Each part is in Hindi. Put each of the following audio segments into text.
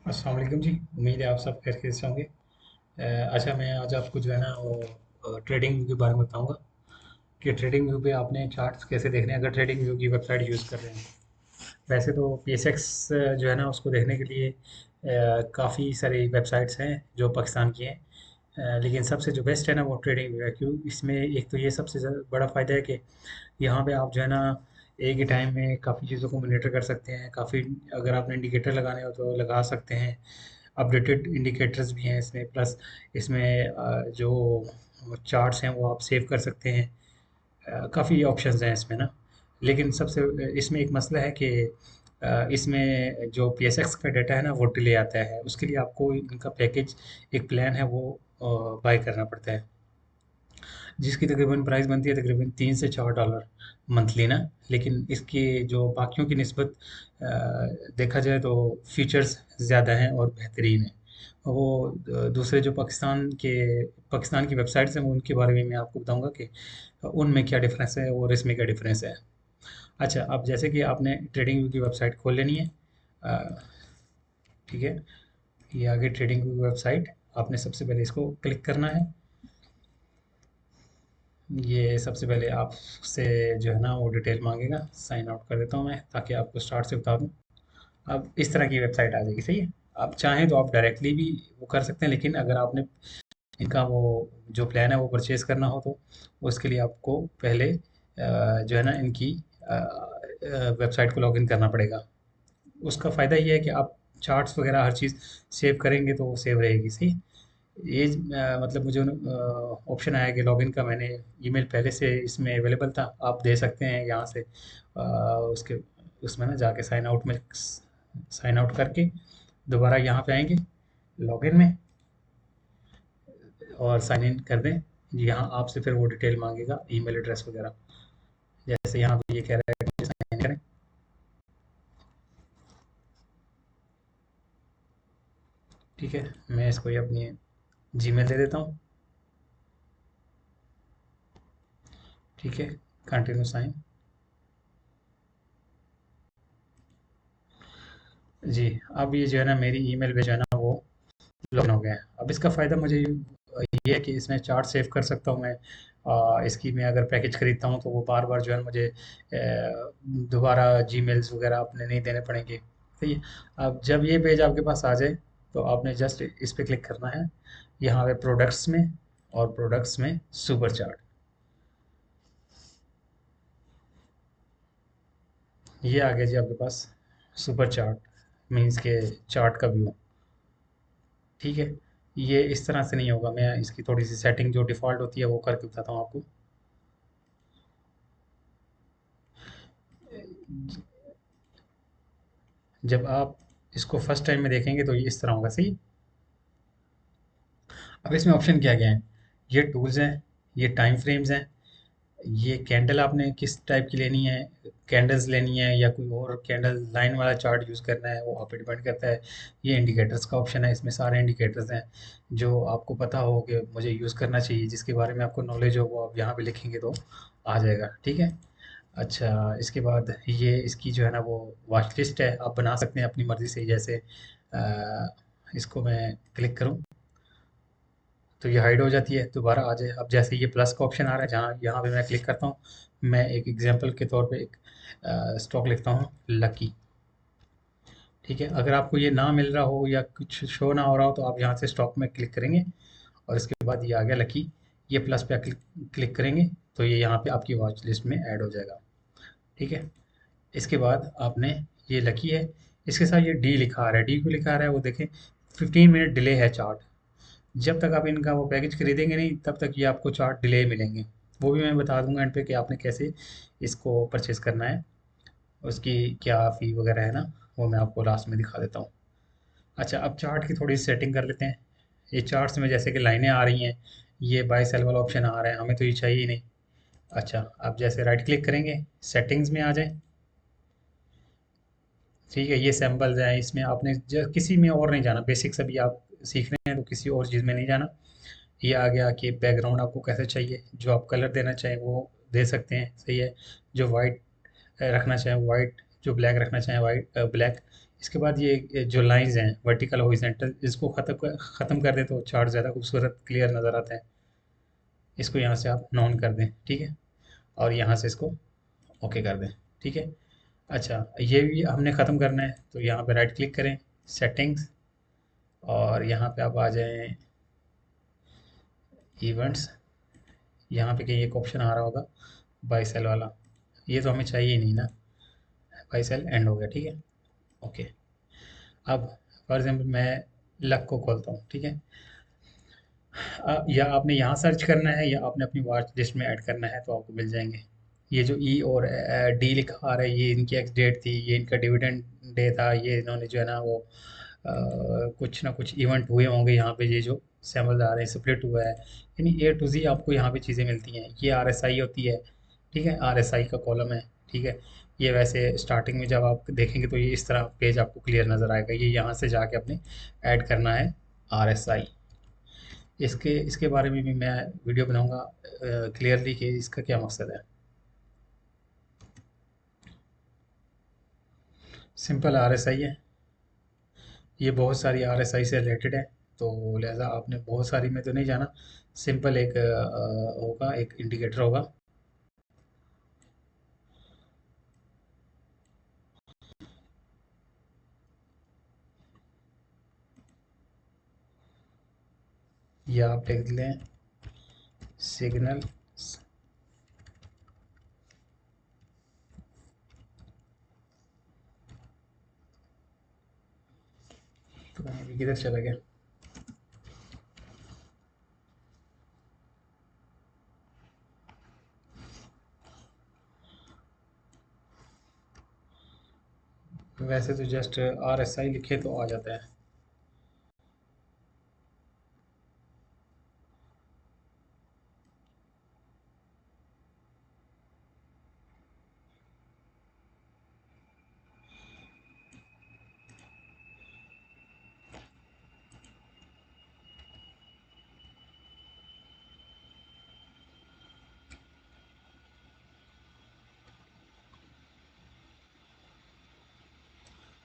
अस्सलाम वालेकुम जी। उम्मीद है आप सब खैरियत से होंगे। अच्छा, मैं आज आपको जो है ना वो ट्रेडिंग व्यू के बारे में बताऊंगा कि ट्रेडिंग व्यू पे आपने चार्ट्स कैसे देखने हैं अगर ट्रेडिंग व्यू की वेबसाइट यूज़ कर रहे हैं। वैसे तो PSX जो है ना उसको देखने के लिए काफ़ी सारी वेबसाइट्स हैं जो पाकिस्तान की हैं। लेकिन सबसे जो बेस्ट है ना वो ट्रेडिंग व्यू है। क्यों? इसमें एक तो ये सबसे बड़ा फ़ायदा है कि यहाँ पे आप जो है ना एक ही टाइम में काफ़ी चीज़ों को मॉनिटर कर सकते हैं। काफ़ी अगर आपने इंडिकेटर लगाने हो तो लगा सकते हैं। अपडेटेड इंडिकेटर्स भी हैं इसमें, प्लस इसमें जो चार्ट्स हैं वो आप सेव कर सकते हैं। काफ़ी ऑप्शंस हैं इसमें ना। लेकिन सबसे इसमें एक मसला है कि इसमें जो PSX का डाटा है ना वो डिले आता है। उसके लिए आपको इनका पैकेज, एक प्लान है वो बाय करना पड़ता है, जिसकी तकरीबन प्राइस बनती है तकरीबन $3 से $4 मंथली ना। लेकिन इसके जो बाकियों की निस्बत देखा जाए तो फीचर्स ज़्यादा हैं और बेहतरीन हैं। वो दूसरे जो पाकिस्तान की वेबसाइट्स हैं वो उनके बारे में मैं आपको बताऊंगा कि उनमें क्या डिफरेंस है और इसमें क्या डिफरेंस है। अच्छा, अब जैसे कि आपने ट्रेडिंग व्यू की वेबसाइट खोल लेनी है। अ, ठीक है, ये आगे ट्रेडिंग व्यू वेबसाइट। आपने सबसे पहले इसको क्लिक करना है। ये सबसे पहले आपसे जो है ना वो डिटेल मांगेगा। साइन आउट कर देता हूँ मैं ताकि आपको स्टार्ट से बता दूँ। अब इस तरह की वेबसाइट आ जाएगी, सही है। आप चाहें तो आप डायरेक्टली भी वो कर सकते हैं, लेकिन अगर आपने इनका वो जो प्लान है वो परचेज़ करना हो तो उसके लिए आपको पहले जो है ना इनकी वेबसाइट को लॉगिन करना पड़ेगा। उसका फ़ायदा ये है कि आप चार्ट्स वगैरह हर चीज़ सेव करेंगे तो वो सेव रहेगी, सही। ये मतलब मुझे ऑप्शन आया कि लॉगिन का। मैंने ईमेल पहले से इसमें अवेलेबल था, आप दे सकते हैं यहाँ से। उसके उसमें ना जाके साइन आउट करके दोबारा यहाँ पे आएंगे लॉगिन में और साइन इन कर दें। यहाँ आपसे फिर वो डिटेल मांगेगा, ईमेल एड्रेस वगैरह। जैसे यहाँ पे ये कह रहा है कि साइन करें। ठीक है, मैं इसको ये अपनी जीमेल दे देता हूँ। ठीक है, कंटिन्यू साइन। जी, अब ये जो है ना मेरी ईमेल पे जो है ना वो लॉगिन हो गया है। अब इसका फ़ायदा मुझे ये है कि इसमें चार्ट सेव कर सकता हूँ मैं। इसकी मैं अगर पैकेज खरीदता हूँ तो वो बार बार जो है मुझे दोबारा जीमेल्स वगैरह अपने नहीं देने पड़ेंगे। सही है। अब जब ये पेज आपके पास आ जाए तो आपने जस्ट इस पे क्लिक करना है, यहाँ पे प्रोडक्ट्स में, और प्रोडक्ट्स में सुपर चार्ट। ये आ गया जी आपके पास सुपर चार्ट, मीन्स के चार्ट का व्यू। ठीक है, ये इस तरह से नहीं होगा। मैं इसकी थोड़ी सी सेटिंग जो डिफ़ॉल्ट होती है वो करके बताता हूँ आपको। जब आप इसको फर्स्ट टाइम में देखेंगे तो ये इस तरह होगा, सही। अब इसमें ऑप्शन क्या क्या हैं? ये टूल्स हैं, ये टाइम फ्रेम्स हैं, ये कैंडल आपने किस टाइप की लेनी है, कैंडल्स लेनी है या कोई और कैंडल लाइन वाला चार्ट यूज़ करना है, वो आप पे डिपेंड करता है। ये इंडिकेटर्स का ऑप्शन है, इसमें सारे इंडिकेटर्स हैं जो आपको पता हो कि मुझे यूज़ करना चाहिए, जिसके बारे में आपको नॉलेज हो, वो आप यहाँ पे लिखेंगे तो आ जाएगा। ठीक है। अच्छा, इसके बाद ये इसकी जो है ना वो वॉच लिस्ट है, आप बना सकते हैं अपनी मर्ज़ी से। जैसे इसको मैं क्लिक करूँ तो ये हाइड हो जाती है, दोबारा आ जाए। अब जैसे ये प्लस का ऑप्शन आ रहा है, जहाँ यहाँ पे मैं क्लिक करता हूँ, मैं एक एग्जांपल के तौर पे एक स्टॉक लिखता हूँ, लकी। ठीक है, अगर आपको ये ना मिल रहा हो या कुछ शो ना हो रहा हो तो आप यहाँ से स्टॉक में क्लिक करेंगे और इसके बाद ये आ गया लकी। ये प्लस पे क्लिक क्लिक करेंगे तो ये यहाँ पे आपकी वॉच लिस्ट में ऐड हो जाएगा। ठीक है, इसके बाद आपने, ये लकी है, इसके साथ ये डी लिखा आ रहा है। डी क्यों लिखा आ रहा है वो देखें, 15 मिनट डिले है चार्ट। जब तक आप इनका वो पैकेज खरीदेंगे नहीं तब तक ये आपको चार्ट डिले मिलेंगे। वो भी मैं बता दूंगा एंड पे कि आपने कैसे इसको परचेज करना है, उसकी क्या फ़ी वगैरह है ना, वो मैं आपको लास्ट में दिखा देता हूँ। अच्छा, अब चार्ट की थोड़ी सेटिंग कर लेते हैं। ये चार्ट्स में जैसे कि लाइनें आ रही हैं, ये बाय सेल वाला ऑप्शन आ रहा है, हमें तो ये चाहिए ही नहीं। अच्छा, आप जैसे राइट क्लिक करेंगे, सेटिंग्स में आ जाएं। ठीक है, ये सैम्पल्स हैं, इसमें आपने किसी में और नहीं जाना। बेसिक्स अभी आप सीख रहे हैं तो किसी और चीज़ में नहीं जाना। ये आ गया कि बैकग्राउंड आपको कैसे चाहिए, जो आप कलर देना चाहें वो दे सकते हैं, सही है। जो वाइट रखना चाहें वाइट, जो ब्लैक रखना चाहें वाइट ब्लैक। इसके बाद ये जो लाइंस हैं वर्टिकल हॉरिजॉन्टल, इसको ख़त्म कर दें तो चार्ट ज़्यादा खूबसूरत क्लियर नज़र आता है। इसको यहाँ से आप नॉन कर दें, ठीक है, और यहाँ से इसको ओके कर दें, ठीक है। अच्छा, ये भी हमने ख़त्म करना है तो यहाँ पे राइट क्लिक करें, सेटिंग्स, और यहाँ पे आप आ जाएं इवेंट्स। यहाँ पे कहीं एक ऑप्शन आ रहा होगा बाई सेल वाला, ये तो हमें चाहिए ही नहीं ना, बाई सेल एंड हो गया, ठीक है, ओके। अब फॉर एग्जांपल मैं लक को खोलता हूँ, ठीक है। या आपने यहाँ सर्च करना है या आपने अपनी वॉच लिस्ट में ऐड करना है तो आपको मिल जाएंगे। ये जो ई और डी लिखा आ रहा है, ये इनकी एक्स डेट थी, ये इनका डिविडेंड डे था, ये इन्होंने जो है ना वो कुछ ना कुछ इवेंट हुए होंगे यहाँ पे, ये जो सैम्पल आ रहे हैं स्प्लिट हुआ है, यानी ए टू जी आपको यहाँ पे चीज़ें मिलती हैं। ये आर एस आई होती है, ठीक है, आर एस आई का कॉलम है, ठीक है। ये वैसे स्टार्टिंग में जब आप देखेंगे तो ये इस तरह पेज आपको क्लियर नज़र आएगा, ये यहाँ से जाके अपने ऐड करना है आर एस आई। इसके इसके बारे में भी मैं वीडियो बनाऊंगा क्लियरली कि इसका क्या मकसद है। सिंपल आरएसआई है, ये बहुत सारी आरएसआई से रिलेटेड है, तो लिहाजा आपने बहुत सारी में तो नहीं जाना, सिंपल एक होगा, एक इंडिकेटर होगा। ये आप लिख लें सिग्नल, तो अभी किधर चला गया, वैसे तो जस्ट आरएसआई लिखे तो आ जाता है।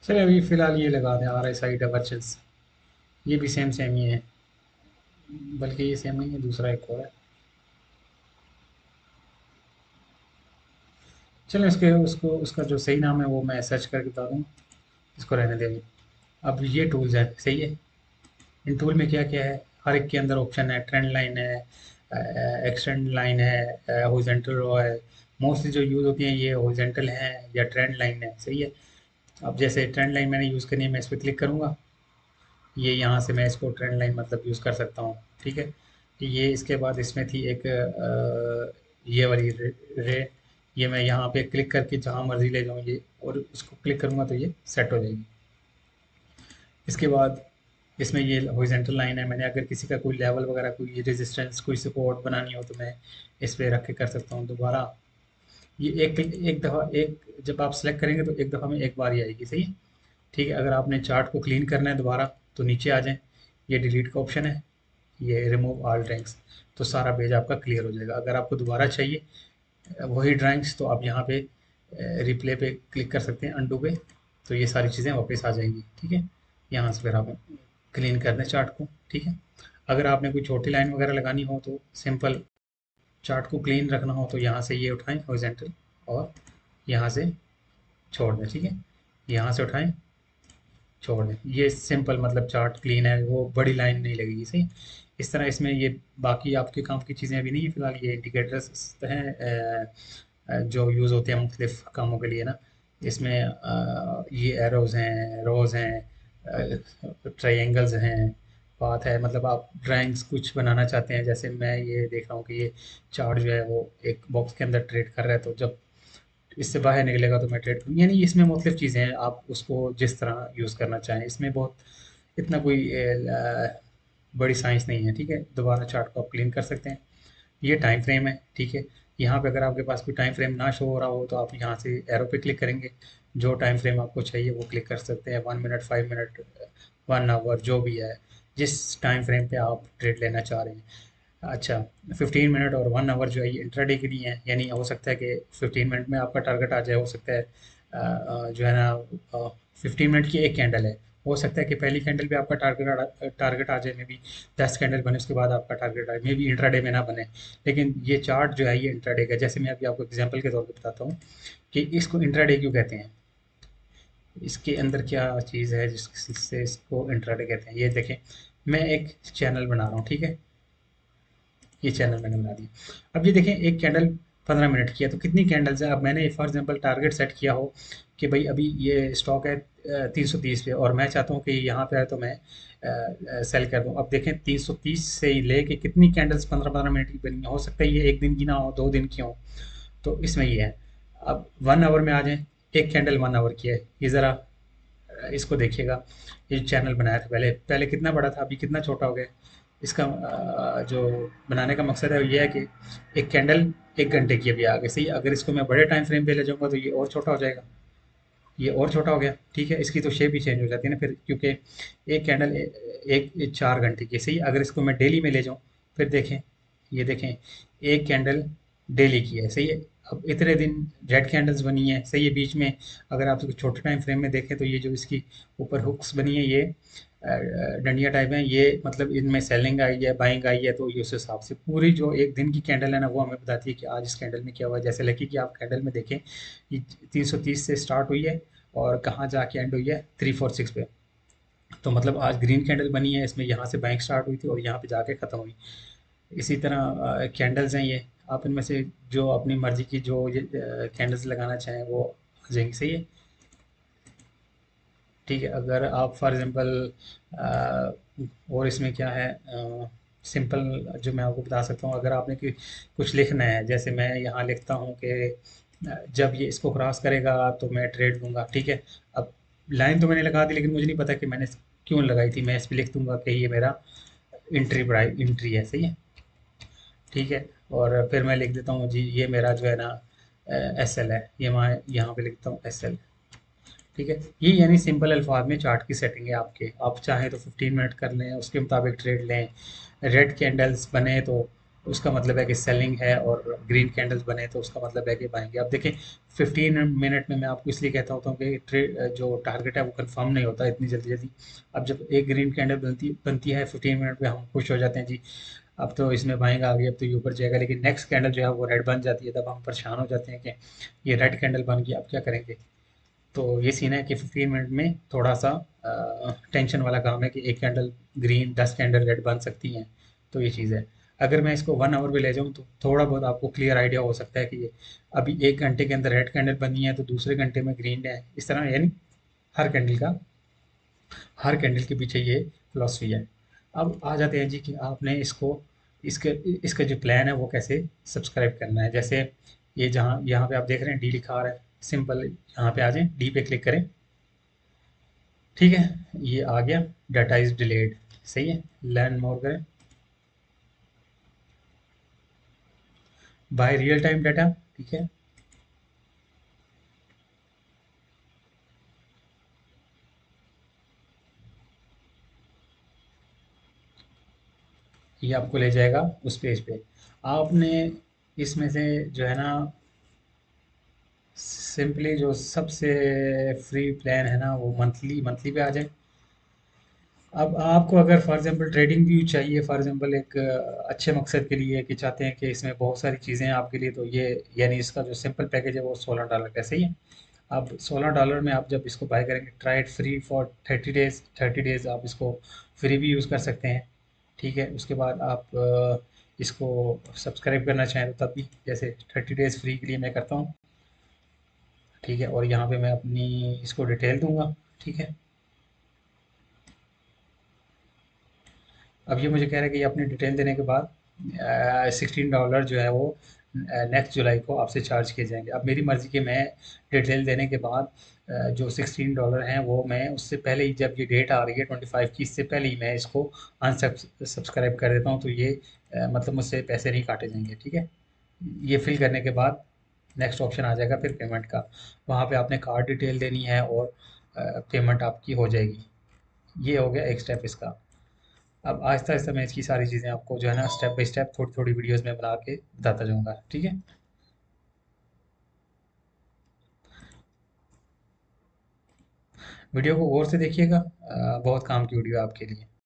चलिए अभी फ़िलहाल ये लगा दें आरएसआई डाइवर्जेंस, ये भी सेम सेम ही है, बल्कि ये सेम नहीं है, दूसरा एक और है। चलो इसके उसको उसका जो सही नाम है वो मैं सर्च करके बता दूँ, इसको रहने देंगे। अब ये टूल्स हैं, सही है। इन टूल में क्या क्या है, हर एक के अंदर ऑप्शन है, ट्रेंड लाइन है, एक्सटेंड लाइन है, हॉरिजॉन्टल रो है। मोस्टली जो यूज़ होती हैं ये हॉरिजॉन्टल है या ट्रेंड लाइन है, सही है। अब जैसे ट्रेंड लाइन मैंने यूज़ करनी है, मैं इस पर क्लिक करूँगा, ये यहाँ से मैं इसको ट्रेंड लाइन मतलब यूज़ कर सकता हूँ, ठीक है। ये इसके बाद इसमें थी एक ये वाली रे, ये मैं यहाँ पे क्लिक करके जहाँ मर्जी ले जाऊँ ये, और इसको क्लिक करूँगा तो ये सेट हो जाएगी। इसके बाद इसमें ये हॉरिजॉन्टल लाइन है, मैंने अगर किसी का कोई लेवल वगैरह, कोई रेजिस्टेंस, कोई सपोर्ट बनानी हो तो मैं इस पे रख के कर सकता हूँ दोबारा। ये एक एक दफ़ा, एक जब आप सेलेक्ट करेंगे तो एक दफ़ा में एक बार ही आएगी, सही है, ठीक है। अगर आपने चार्ट को क्लीन करना है दोबारा तो नीचे आ जाएं, ये डिलीट का ऑप्शन है, ये रिमूव ऑल ड्रैंक्स, तो सारा पेज आपका क्लियर हो जाएगा। अगर आपको दोबारा चाहिए वही ड्राइंग्स तो आप यहाँ पे रिप्ले पे क्लिक कर सकते हैं, अनडू पे, तो ये सारी चीज़ें वापस आ जाएंगी, ठीक है। यहाँ से फिर आप क्लीन कर दें चार्ट को, ठीक है। अगर आपने कोई छोटी लाइन वगैरह लगानी हो तो सिंपल, चार्ट को क्लीन रखना हो तो यहाँ से ये उठाएं हॉरिजॉन्टल, और यहाँ से छोड़ दें, ठीक है, यहाँ से उठाएं छोड़ दें, ये सिंपल मतलब चार्ट क्लीन है, वो बड़ी लाइन नहीं लगेगी, सही। इस तरह इसमें ये बाकी आपके काम की चीज़ें अभी नहीं है फिलहाल, ये इंडिकेटर्स हैं जो यूज़ होते हैं मुख्तलिफ कामों के लिए ना। इसमें ये एरोज़ हैं, रोज़ हैं, ट्रायंगल्स हैं, पाथ है, मतलब आप ड्राइंग्स कुछ बनाना चाहते हैं, जैसे मैं ये देख रहा हूँ कि ये चार्ट जो है वो एक बॉक्स के अंदर ट्रेड कर रहा है, तो जब इससे बाहर निकलेगा तो मैं ट्रेड करूँ, यानी इसमें मुख्तलिफ चीज़ें हैं, आप उसको जिस तरह यूज़ करना चाहें, इसमें बहुत इतना कोई बड़ी साइंस नहीं है, ठीक है। दोबारा चार्ट को आप क्लीन कर सकते हैं। ये टाइम फ्रेम है, ठीक है। यहाँ पे अगर आपके पास कोई टाइम फ्रेम ना शो हो रहा हो तो आप यहाँ से एरो पे क्लिक करेंगे, जो टाइम फ्रेम आपको चाहिए वो क्लिक कर सकते हैं, 1 मिनट, 5 मिनट, 1 आवर, जो भी है, जिस टाइम फ्रेम पे आप ट्रेड लेना चाह रहे हैं। अच्छा, 15 मिनट और 1 आवर जो है ये इंट्राडे के लिए है, यानी हो सकता है कि 15 मिनट में आपका टारगेट आ जाए, हो सकता है जो है ना 15 मिनट की एक कैंडल है। हो सकता है कि पहली कैंडल पे आपका टारगेट आ जाए, मे बी 10 कैंडल बने उसके बाद आपका टारगेट आए, मे बी इंट्राडे में ना बने। लेकिन ये चार्ट जो है ये इंट्राडे का, जैसे मैं अभी आपको एग्जांपल के तौर पे बताता हूँ कि इसको इंट्राडे क्यों कहते हैं, इसके अंदर क्या चीज़ है जिससे इसको इंट्राडे कहते हैं। ये देखें, मैं एक चैनल बना रहा हूँ, ठीक है, ये चैनल मैंने बना दिया। अब ये देखें, एक कैंडल 15 मिनट की है, तो कितनी कैंडल्स है। अब मैंने फॉर एग्जांपल टारगेट सेट किया हो कि भाई अभी ये स्टॉक है 330 पे, और मैं चाहता हूँ कि यहाँ पे आए तो मैं सेल कर दूँ। अब देखें 330 से ही लेके कितनी कैंडल्स 15-15 मिनट की बनी है। हो सकता है ये एक दिन की ना हो, 2 दिन की हो। तो इसमें ये है। अब 1 आवर में आ जाए, एक कैंडल 1 आवर की है। ये ज़रा इसको देखिएगा। ये चैनल बनाया था पहले पहले कितना बड़ा था, अभी कितना छोटा हो गया। इसका जो बनाने का मकसद है वो ये है कि एक कैंडल 1 घंटे की अभी आ गई, सही। अगर इसको मैं बड़े टाइम फ्रेम पे ले जाऊंगा तो ये और छोटा हो जाएगा, ये और छोटा हो गया, ठीक है। इसकी तो शेप ही चेंज हो जाती है ना फिर, क्योंकि एक कैंडल एक 4 घंटे की, सही। अगर इसको मैं डेली में ले जाऊं, फिर देखें, ये देखें, एक कैंडल डेली की है, सही है। अब इतने दिन रेड कैंडल्स बनी है, सही है। बीच में अगर आप इसको छोटे टाइम फ्रेम में देखें तो ये जो इसकी ऊपर हुक्स बनी है, ये डंडिया टाइप है, ये मतलब इनमें सेलिंग आई है, बाइंग आई है। तो ये उस हिसाब से पूरी जो एक दिन की कैंडल है ना, वो हमें बताती है कि आज इस कैंडल में क्या हुआ है। जैसे लकी कि आप कैंडल में देखें, ये 330 से स्टार्ट हुई है और कहाँ जाके एंड हुई है, 346 पे। तो मतलब आज ग्रीन कैंडल बनी है, इसमें यहाँ से बाइंग स्टार्ट हुई थी और यहाँ पे जाके ख़त्म हुई। इसी तरह कैंडल्स हैं ये, आप इनमें से जो अपनी मर्ज़ी की जो ये कैंडल्स लगाना चाहें वो आ जाएंगी, सही है। ठीक है, अगर आप फॉर एग्ज़ाम्पल और इसमें क्या है, सिंपल जो मैं आपको बता सकता हूँ, अगर आपने कि कुछ लिखना है, जैसे मैं यहाँ लिखता हूँ कि जब ये इसको क्रॉस करेगा तो मैं ट्रेड दूंगा, ठीक है। अब लाइन तो मैंने लगा दी, लेकिन मुझे नहीं पता कि मैंने क्यों लगाई थी। मैं इस पर लिख दूंगा कि ये मेरा एंट्री है, सही है, ठीक है। और फिर मैं लिख देता हूँ जी, ये मेरा जो है ना एस एल है, ये मैं यहाँ पे लिखता हूँ एस एल, ठीक है। ये यानी सिंपल अल्फाज में चार्ट की सेटिंग है आपके। आप चाहें तो 15 मिनट कर लें, उसके मुताबिक ट्रेड लें। रेड कैंडल्स बने तो उसका मतलब है कि सेलिंग है, और ग्रीन कैंडल्स बने तो उसका मतलब है कि बाइंग है। अब देखें, 15 मिनट में मैं आपको इसलिए कहता होता हूँ कि ट्रेड जो टारगेट है वो कंफर्म नहीं होता इतनी जल्दी जल्दी। अब जब एक ग्रीन कैंडल बनती बनती है 15 मिनट में, हम खुश हो जाते हैं जी, अब तो इसमें बाइंग आ गई, अब तो ये ऊपर जाएगा। लेकिन नेक्स्ट कैंडल जो है वो रेड बन जाती है, तब हम परेशान हो जाते हैं कि ये रेड कैंडल बन गई, अब क्या करेंगे। तो ये सीन है कि 15 मिनट में थोड़ा सा टेंशन वाला काम है कि एक कैंडल ग्रीन 10 कैंडल रेड बन सकती हैं। तो ये चीज़ है। अगर मैं इसको 1 आवर पे ले जाऊँ तो थोड़ा बहुत आपको क्लियर आइडिया हो सकता है कि ये अभी 1 घंटे के अंदर रेड कैंडल बनी है तो दूसरे घंटे में ग्रीन है, इस तरह यानी हर कैंडल का हर कैंडल के पीछे ये फिलॉसफी है। अब आ जाते हैं जी कि आपने इसको इसके इसका जो प्लान है वो कैसे सब्सक्राइब करना है। जैसे ये जहाँ यहाँ पे आप देख रहे हैं डी लिखा आ रहा है, सिंपल यहाँ पे आ जाएं, डी पे क्लिक करें, ठीक है। ये आ गया, डाटा इज डिलेड, सही है। लर्न मोर करें, बाय रियल टाइम डाटा, ठीक है। ये आपको ले जाएगा उस पेज पे। आपने इसमें से जो है ना, सिंपली जो सबसे फ्री प्लान है ना वो मंथली मंथली पे आ जाए। अब आपको अगर फॉर एग्जांपल ट्रेडिंग व्यू चाहिए, फॉर एग्जांपल एक अच्छे मकसद के लिए कि चाहते हैं कि इसमें बहुत सारी चीज़ें हैं आपके लिए, तो ये यानी इसका जो सिंपल पैकेज है वो $16 का, सही है। अब $16 में आप जब इसको बाय करेंगे, try it free for 30 days, 30 days आप इसको फ्री भी यूज़ कर सकते हैं, ठीक है। उसके बाद आप इसको सब्सक्राइब करना चाहें तो तब भी, जैसे 30 डेज फ्री के लिए मैं करता हूँ, ठीक है। और यहाँ पे मैं अपनी इसको डिटेल दूंगा, ठीक है। अब ये मुझे कह रहा है कि ये अपनी डिटेल देने के बाद $16 जो है वो नेक्स्ट जुलाई को आपसे चार्ज किए जाएंगे। अब मेरी मर्ज़ी कि मैं डिटेल देने के बाद जो $16 हैं वो मैं उससे पहले ही, जब ये डेट आ रही है 25 की, इससे पहले ही मैं इसको अनसब्सक्राइब कर देता हूँ, तो ये मतलब मुझसे पैसे नहीं काटे जाएंगे, ठीक है। ये फिल करने के बाद नेक्स्ट ऑप्शन आ जाएगा फिर पेमेंट का। वहाँ पे आपने कार्ड डिटेल देनी है और पेमेंट आपकी हो जाएगी। ये हो गया एक स्टेप इसका। अब आहिस्ता आहिस्ता मैं इसकी सारी चीज़ें आपको जो है ना स्टेप बाय स्टेप थोड़ी थोड़ी वीडियोस में बना के बताता जाऊंगा, ठीक है। वीडियो को गौर से देखिएगा, बहुत काम की वीडियो है आपके लिए।